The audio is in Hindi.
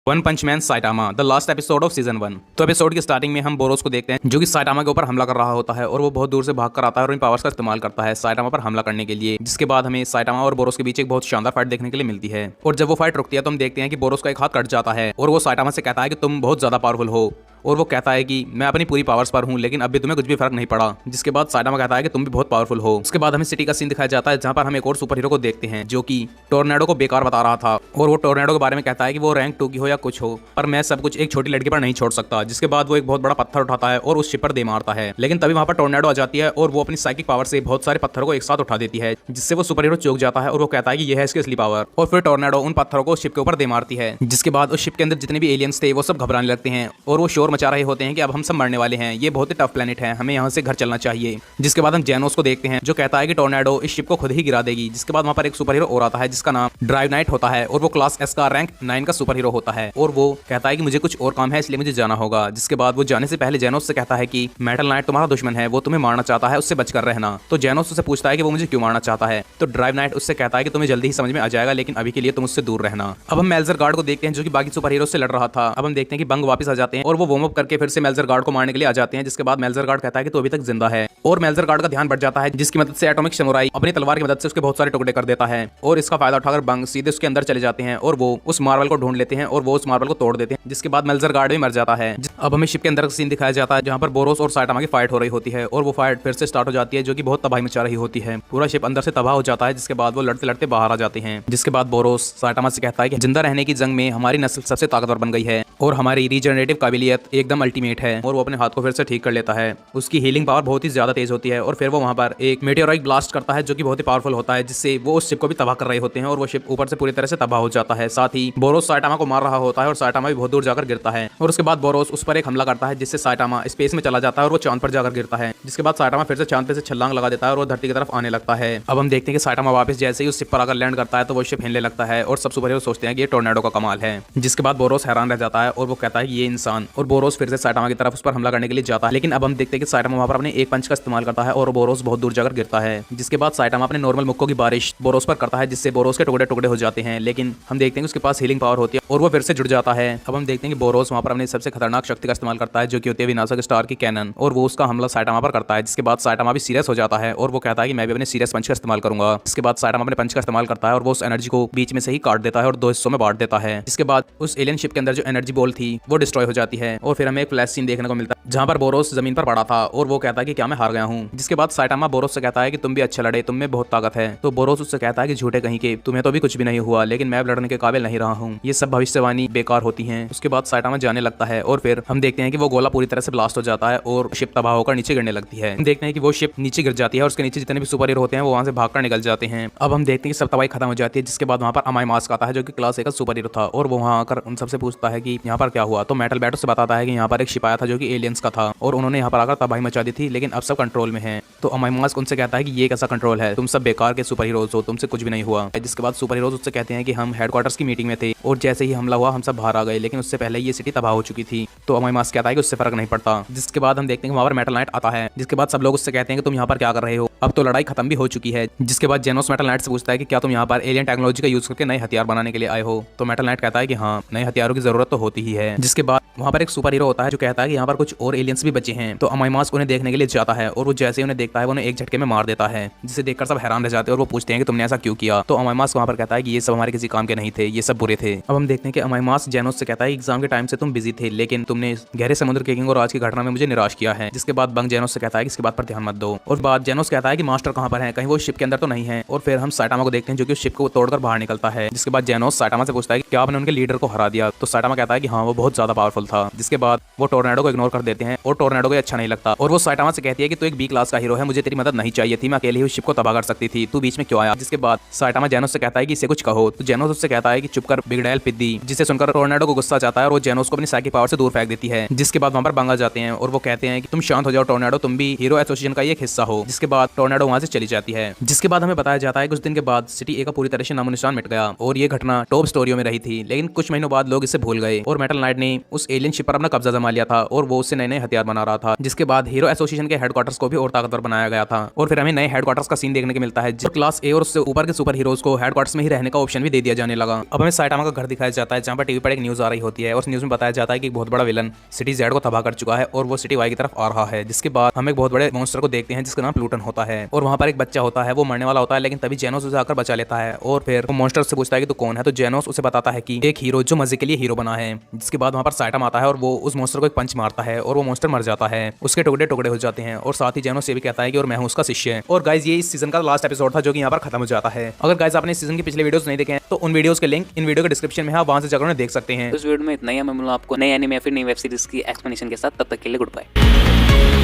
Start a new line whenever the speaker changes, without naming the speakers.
One punch man Saitama the last episode of season 1। तो एपिसोड की स्टार्टिंग में हम बोरोस को देखते हैं जो कि साइटामा के ऊपर हमला कर रहा होता है और वो बहुत दूर से भाग कर आता है और इन पावर्स का इस्तेमाल करता है साइटामा पर हमला करने के लिए। जिसके बाद हमें साइटामा और बोरोस के बीच एक बहुत शानदार फाइट देखने के लिए मिलती है। और जब वो फाइट रुकती है तो हम देखते हैं कि बोरोस का एक हाथ कट जाता है और वो साइटामा से कहता है कि तुम बहुत ज्यादा पावरफुल हो। और वो कहता है कि मैं अपनी पूरी पावर्स पर हूं लेकिन अभी तुम्हें कुछ भी फर्क नहीं पड़ा। जिसके बाद साइटामा कहता है कि तुम भी बहुत पावरफुल हो। उसके बाद हमें सिटी का सीन दिखाया जाता है जहां पर हम एक और सुपर हीरो को देखते हैं जो कि टोर्नेडो को बेकार बता रहा था और वो टोर्नेडो के बारे में कहता है कि वो रैंक 2 की हो या कुछ हो पर मैं सब कुछ एक छोटी लड़की पर नहीं छोड़ सकता। जिसके बाद वो एक बहुत बड़ा पत्थर उठाता है और उस शिप पर दे मारता है। लेकिन तभी वहां पर टोर्नेडो आ जाती है और वो अपनी साइकिक पावर से बहुत सारे पत्थरों को एक साथ उठा देती है जिससे वो सुपर हीरो चौंक जाता है और वो कहता है कि यह है इसकी असली पावर। और फिर टोर्नेडो उन पत्थरों को शिप के ऊपर दे मारती है। जिसके बाद उस शिप के अंदर जितने भी एलियंस थे वो सब घबराने लगते हैं और वो शोर मचा रहे होते हैं कि अब हम सब मरने वाले हैं, ये बहुत ही टफ प्लेनेट है, हमें यहाँ से घर चलना चाहिए। जिसके बाद हम जेनोस को देखते हैं जो कहता है कि टोर्नेडो इस शिप को खुद ही गिरा देगी। जिसके बाद वहाँ पर एक सुपर हीरो और आता है जिसका नाम ड्राइव नाइट होता है और वो क्लास एस का रैंक 9 का सुपर हीरो होता है और वो कहता है कि मुझे कुछ और काम है इसलिए मुझे जाना होगा। जिसके बाद वो जाने से पहले जेनोस से कहता है कि मेटल नाइट तुम्हारा दुश्मन है, वो तुम्हें मारना चाहता है, उससे बचकर रहना। तो जेनोस उससे पूछता है कि वो मुझे क्यों मारना चाहता है। तो ड्राइव नाइट उससे कहता है कि तुम्हें जल्दी ही समझ में आ जाएगा लेकिन अभी के लिए तुम उससे दूर रहना। अब हम मेल्जर गार्ड को देखते हैं जो कि बाकी सुपर हीरो से लड़ रहा था। अब हम देखते हैं कि बंग वापस आ जाते हैं और वो वार्म अप करके फिर से मेल्जर गार्ड को मारने के लिए आ जाते हैं। जिसके बाद मेल्जर गार्ड कहता है कि तू अभी तक जिंदा है और मेल्जर गार्ड का ध्यान बढ़ जाता है जिसकी मदद से एटॉमिक समुराई अपनी तलवार की मदद से उसके बहुत सारे टुकड़े कर देता है। और इसका फायदा उठाकर बंग सीधे उसके अंदर चले जाते हैं और वो उस मार्बल को ढूंढ लेते हैं और वो उस मार्बल को तोड़ देते हैं। जिसके बाद मेल्जर गार्ड भी मर जाता है। अब हमें शिप के अंदर का सीन दिखाया जाता है जहां पर बोरोस और साइटामा की फाइट हो रही होती है और वो फाइट फिर से स्टार्ट हो जाती है जो कि बहुत तबाही मचा रही होती है। पूरा शिप अंदर से तबाह हो जाता है। जिसके बाद वो लड़ते लड़ते बाहर आ जाते हैं। जिसके बाद बोरोस साइटामा से कहता है कि जिंदा रहने की जंग में हमारी नस्ल सबसे ताकतवर बन गई है और हमारी रीजनरेटिव काबिलियत एकदम अल्टीमेट है। और वो अपने हाथ को फिर से ठीक कर लेता है। उसकी हीलिंग पावर बहुत ही ज्यादा तेज होती है और फिर वो वहां पर एक मेटेओराइट ब्लास्ट करता है जो कि बहुत ही पावरफुल होता है जिससे वो उस शिप को भी तबाह कर रहे होते हैं और वो शिप ऊपर से पूरी तरह से तबाह हो जाता है। साथ ही बोरोस साइटामा को मार रहा होता है और साइटामा भी बहुत दूर जाकर गिरता है। और उसके बाद बोरोस उस पर एक हमला करता है जिससे साइटामा स्पेस में चला जाता है और वो चांद पर जाकर गिरता है। जिसके बाद साइटामा फिर से चांद पे से छलांग लगा देता है और वो धरती की तरफ आने लगता है। अब हम देखते हैं कि साइटामा वापस जैसे ही उस शिप पर आकर लैंड करता है तो वो शिप हिलने लगता है और सब सुपर हीरो सोचते हैं कि ये टोर्नेडो का कमाल है। जिसके बाद बोरोस हैरान रह जाता है और वो कहता है कि ये इंसान। और बोरोस फिर से साइटामा की तरफ उस पर हमला करने के लिए जाता है लेकिन अब हम देखते हैं कि साइटामा वहां पर अपने एक पंच का इस्तेमाल करता है और बोरोस बहुत दूर जाकर गिरता है। जिसके बाद साइटामा अपने नॉर्मल मुक्कों की बारिश बोरोस पर करता है जिससे बोरोस के टुकड़े टुकड़े हो जाते हैं। लेकिन हम देखते हैं कि उसके पास हीलिंग पावर होती है और वो फिर से जुड़ जाता है। अब हम देखते हैं कि बोरोस वहां पर अपनी सबसे खतरनाक शक्ति का इस्तेमाल करता है जो कि होती है विनाशक स्टार की कैनन और वो उसका हमला साइटामा पर करता है। जिसके बाद साइटामा भी सीरियस हो जाता है और वो कहता है कि मैं भी अपने सीरियस पंच का इस्तेमाल करूंगा। इसके बाद साइटामा अपने पंच का इस्तेमाल करता है और वो उस एनर्जी को बीच में से ही काट देता है और 2 हिस्सों में बांट देता है। इसके बाद उस एलियन शिप के अंदर जो एनर्जी बॉल थी वो डिस्ट्रॉय हो जाती है और फिर हमें एक फ्लैश सीन देखने को मिलता है जहां पर बोरोस जमीन पर पड़ा था और वो कहता है कि क्या मैं हार गया हूं। जिसके बाद साइटामा बोरोस से कहता है कि तुम भी अच्छे लड़े, तुम में बहुत ताकत है। तो बोरोस उससे कहता है कि झूठे कहीं के, तुम्हें तो भी कुछ भी नहीं हुआ लेकिन मैं लड़ने के काबिल नहीं रहा हूँ, ये सब भविष्यवाणी बेकार होती है। उसके बाद साइटामा जाने लगता है और फिर हम देखते हैं कि वो गोला पूरी तरह से ब्लास्ट हो जाता है और शिप तबाह होकर नीचे गिरने लगती है। हम देखते हैं कि वो शिप नीचे गिर जाती है और उसके नीचे जितने भी सुपर हीरो होते हैं वो वहां से भागकर निकल जाते हैं। अब हम देखते हैं कि सब तबाही खत्म हो जाती है। जिसके बाद वहां पर अमाई मास्क आता है जो कि क्लास ए का सुपर हीरो था और वो वहां आकर उन सबसे पूछता है कि यहाँ पर क्या हुआ। तो मेटल बैटो से बताता है कि यहाँ पर एक शिप आया था जो कि एलियंस का था और उन्होंने यहाँ पर आकर तबाही मचा दी थी लेकिन अब सब कंट्रोल में है। तो अमाई मास्क उनसे कहता है कि ये कैसा कंट्रोल है, तुम सब बेकार के सुपर हीरोज हो, तुमसे कुछ भी नहीं हुआ। जिसके बाद सुपर हीरोज उससे कहते हैं कि हम हेडक्वार्टर्स की मीटिंग में थे और जैसे ही हमला हुआ हम सब बाहर आ गए लेकिन उससे पहले ये सिटी तबाह हो चुकी थी। तो अमाई मास्क कहता है कि उससे फर्क नहीं पड़ता। जिसके बाद हम देखते हैं कि वहां पर मेटल नाइट आता है। जिसके बाद सब लोग उससे कहते हैं कि तुम यहाँ पर क्या कर रहे हो, अब तो लड़ाई खत्म भी हो चुकी है। जिसके बाद जेनोस मेटल नाइट से पूछता है कि क्या तुम यहाँ पर एलियन टेक्नोलॉजी का यूज करके नए हथियार बनाने के लिए आए हो। तो मेटल नाइट कहता है कि हाँ, नए हथियारों की जरूरत तो होती ही है। जिसके बाद वहां पर एक सुपर हीरो होता है जो कहता है कि यहाँ पर कुछ और एलियंस भी बचे हैं। तो अमाई मास्क उन्हें देखने के लिए जाता है और वो जैसे उन्हें देखता है वो उन्हें एक झटके में मार देता है जिसे देखकर सब हैरान रह जाते हैं और वो पूछते हैं कि तुमने ऐसा क्यों किया। तो अमाई मास्क वहां पर कहता है कि ये सब हमारे किसी काम के नहीं थे, ये सब बुरे थे। अब हम देखते हैं कि अमाई मास्क जेनोस से कहता है एग्जाम के टाइम से तुम बिजी थे लेकिन तुमने गहरे समुद्र के किंग और आज की घटना में मुझे निराश किया है। जिसके बाद बंग जेनोस से कहता है कि इसके बात पर ध्यान मत दो। और बाद जेनोस कहता है कि मास्टर कहाँ पर है, कहीं वो शिप के अंदर तो नहीं है। और फिर हम साइटामा को देखते हैं जो कि उस शिप को तोड़कर बाहर निकलता है। जिसके बाद जेनोस साइटामा से पूछता है कि क्या आपने उनके लीडर को हरा दिया। तो साइटामा कहता है कि हाँ, वो बहुत ज्यादा पावरफुल था। जिसके बाद वो टोर्नेडो को इग्नोर कर देते हैं और टोर्नेडो को अच्छा नहीं लगता और वो साइटामा से कहती है कि तू एक बी क्लास का हीरो है, मुझे तेरी मदद नहीं चाहिए थी, मैं अकेले ही उस शिप को तबाह कर सकती थी, तू बीच में क्यों आया। जिसके बाद साइटामा जेनोस से कहता है कि इसे कुछ कहो। तो जेनोस उससे कहता है कि चुप कर बिगड़ैल पिद्दी। जिसे सुनकर टोर्नेडो को गुस्सा जाता है और वो जेनोस को अपनी साइकिक पावर से दूर फेंक देती है। जिसके बाद वहां पर बंग आ जाते हैं और वो कहते हैं कि तुम शांत हो जाओ टोर्नेडो, तुम भी हीरो एसोसिएशन का एक हिस्सा हो। जिसके बाद टोर्नेडो वहां से चली जाती है। जिसके बाद हमें बताया जाता है कुछ दिन के बाद सिटी ए का पूरी तरह से नामो निशान मिट गया और ये घटना टॉप स्टोरियों में रही थी, लेकिन कुछ महीनों बाद लोग इसे भूल गए और मेटल नाइट ने उस एलियन शिप पर अपना कब्जा जमा लिया था और वो उससे नए नए हथियार बना रहा था। जिसके बाद हीरो एसोसिएशन के हेडक्वार्टर्स को भी और ताकतवर बनाया गया था और फिर हमें नए हेडक्वार्टर्स का सीन देखने को मिलता है, जो क्लास ए और उससे ऊपर के सुपर हीरोज को हेडक्वार्टर्स में ही रहने का ऑप्शन भी दे दिया जाने लगा। अब हमें साइटामा का घर दिखाया जाता है जहां पर टीवी पर एक न्यूज आ रही होती है और उस न्यूज में बताया जाता है कि एक बहुत बड़ा विलन सिटी जेड को तबाह कर चुका है और वो सिटी वाई की तरफ आ रहा है। जिसके बाद हम एक बहुत बड़े मॉन्स्टर को देखते हैं जिसका नाम प्लूटन होता है और वहां पर एक बच्चा होता है, वो मरने वाला होता है, लेकिन तभी जेनोस उसे आकर बचा लेता है और फिर वो मॉन्स्टर से पूछता है कि तू कौन है, तो जेनोस उसे बताता है कि एक हीरो जो मजे के लिए हीरो बना है। जिसके बाद वहां पर साइटामा आता है और वो उस मॉन्स्टर को एक पंच मारता है और वो मॉन्स्टर मर जाता है, उसके टुकड़े टुकड़े हो जाते हैं और साथ ही जेनोस ये भी कहता है कि और मैं हूं उसका शिष्य। और गाइस ये इस सीजन का लास्ट एपिसोड था जो कि यहाँ पर खत्म हो जाता है। अगर गाइस आपने इस सीजन की पिछले वीडियोस नहीं देखे हैं तो उन वीडियोस के लिंक इन वीडियो के डिस्क्रिप्शन में है, आप वहां से जाकर उन्हें देख सकते हैं।
इस वीडियो में इतना ही, मैं मिलूंगा आपको नए एनिमे या फिर नई वेब सीरीज की एक्सप्लेनेशन के साथ। तब तक के लिए गुड बाय।